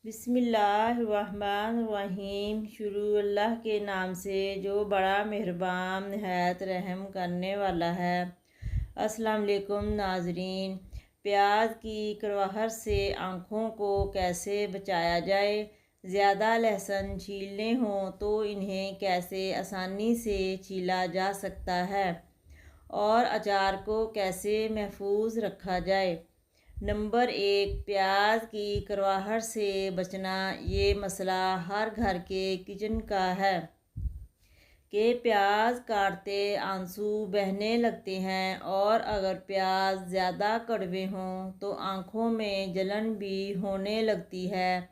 बिस्मिल्लाहिर्रहमानिर्रहीम। शुरू अल्लाह के नाम से जो बड़ा मेहरबान नहायत रहम करने वाला है। अस्सलाम वालेकुम नाजरीन। प्याज की करवाहट से आँखों को कैसे बचाया जाए? ज़्यादा लहसुन छीलने हों तो इन्हें कैसे आसानी से छीला जा सकता है और अचार को कैसे महफूज रखा जाए? नंबर 1, प्याज की करवाहट से बचना। ये मसला हर घर के किचन का है कि प्याज काटते आंसू बहने लगते हैं और अगर प्याज ज़्यादा कड़वे हों तो आँखों में जलन भी होने लगती है।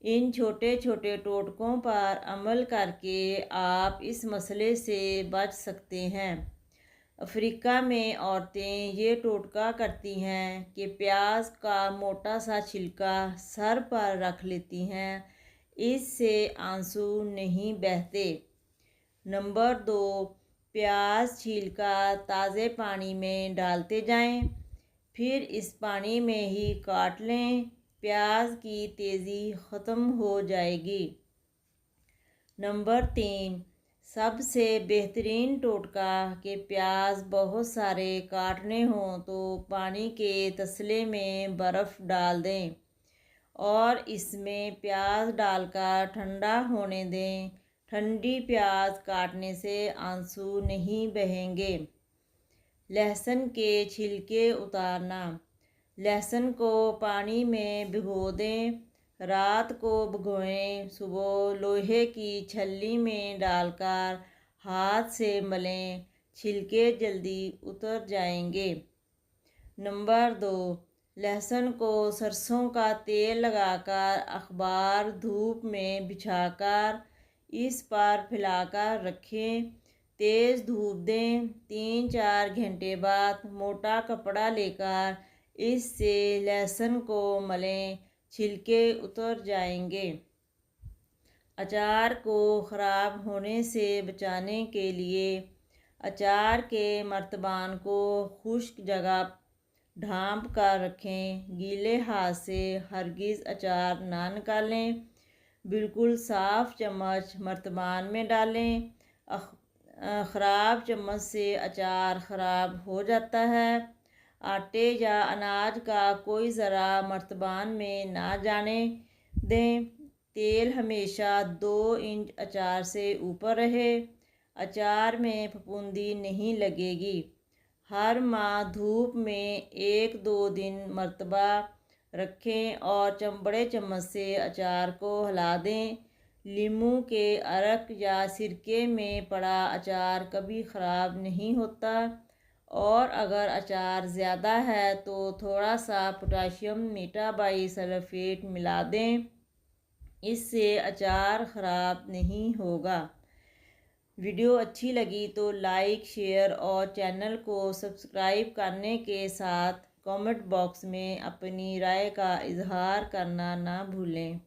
इन छोटे छोटे टोटकों पर अमल करके आप इस मसले से बच सकते हैं। अफ्रीका में औरतें ये टोटका करती हैं कि प्याज का मोटा सा छिलका सर पर रख लेती हैं, इससे आंसू नहीं बहते। नंबर 2, प्याज छीलकर ताज़े पानी में डालते जाएं, फिर इस पानी में ही काट लें। प्याज की तेज़ी ख़त्म हो जाएगी। नंबर 3, सबसे बेहतरीन टोटका कि प्याज बहुत सारे काटने हों तो पानी के तसले में बर्फ़ डाल दें और इसमें प्याज डालकर ठंडा होने दें। ठंडी प्याज काटने से आंसू नहीं बहेंगे। लहसुन के छिलके उतारना। लहसुन को पानी में भिगो दें, रात को भिगोएं, सुबह लोहे की छलनी में डालकर हाथ से मलें, छिलके जल्दी उतर जाएंगे। नंबर 2, लहसुन को सरसों का तेल लगाकर अखबार धूप में बिछाकर इस पर फैलाकर रखें। तेज़ धूप दें। 3-4 घंटे बाद मोटा कपड़ा लेकर इससे लहसुन को मलें, छिलके उतर जाएंगे। अचार को ख़राब होने से बचाने के लिए अचार के मर्तबान को खुश्क जगह ढाँप कर रखें। गीले हाथ से हरगिज़ अचार ना निकालें। बिल्कुल साफ़ चम्मच मर्तबान में डालें। ख़राब चम्मच से अचार ख़राब हो जाता है। आटे या अनाज का कोई ज़रा मर्तबान में ना जाने दें। तेल हमेशा 2 इंच अचार से ऊपर रहे। अचार में फफूंदी नहीं लगेगी। हर माह धूप में 1-2 दिन मरतबा रखें और चमड़े चम्मच से अचार को हिला दें। नींबू के अर्क या सिरके में पड़ा अचार कभी ख़राब नहीं होता और अगर अचार ज़्यादा है तो थोड़ा सा पोटाशियम मेटाबाइसल्फ़ेट मिला दें, इससे अचार ख़राब नहीं होगा। वीडियो अच्छी लगी तो लाइक, शेयर और चैनल को सब्सक्राइब करने के साथ कमेंट बॉक्स में अपनी राय का इजहार करना ना भूलें।